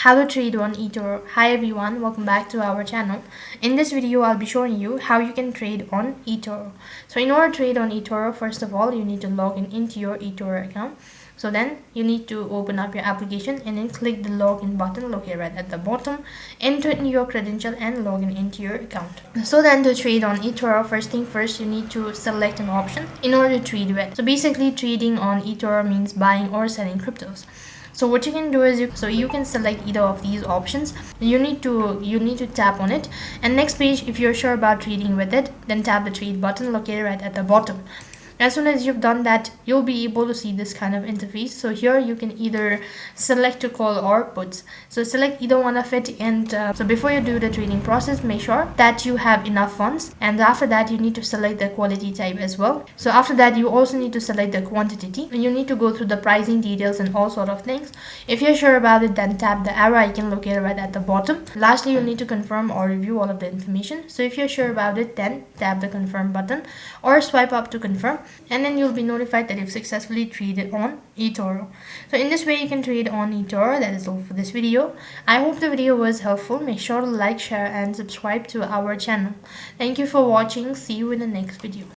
How to trade on eToro. Hi everyone, welcome back to our channel. In this video, I'll be showing you how you can trade on eToro. So in order to trade on eToro, first of all, you need to log in into your eToro account. So then you need to open up your application and then click the login button located right at the bottom. Enter in your credential and log in into your account. So then to trade on eToro, first thing first, you need to select an option in order to trade with. So basically trading on eToro means buying or selling cryptos. So what you can do is you can select either of these options. You need to tap on it, and next page, if you're sure about trading with it, then tap the trade button located right at the bottom. As soon as you've done that, you'll be able to see this kind of interface. So here you can either select to call or puts. So select either one of it, and so before you do the trading process, make sure that you have enough funds, and after that you need to select the quality type as well. So after that you also need to select the quantity, and you need to go through the pricing details and all sort of things. If you're sure about it, then tap the arrow icon located right at the bottom. Lastly, you'll need to confirm or review all of the information. So if you're sure about it, then tap the confirm button or swipe up to confirm, and then you'll be notified that you've successfully traded on eToro. So in this way you can trade on eToro. That is all for this video. I hope the video was helpful. Make sure to like, share and subscribe to our channel. Thank you for watching. See you in the next video.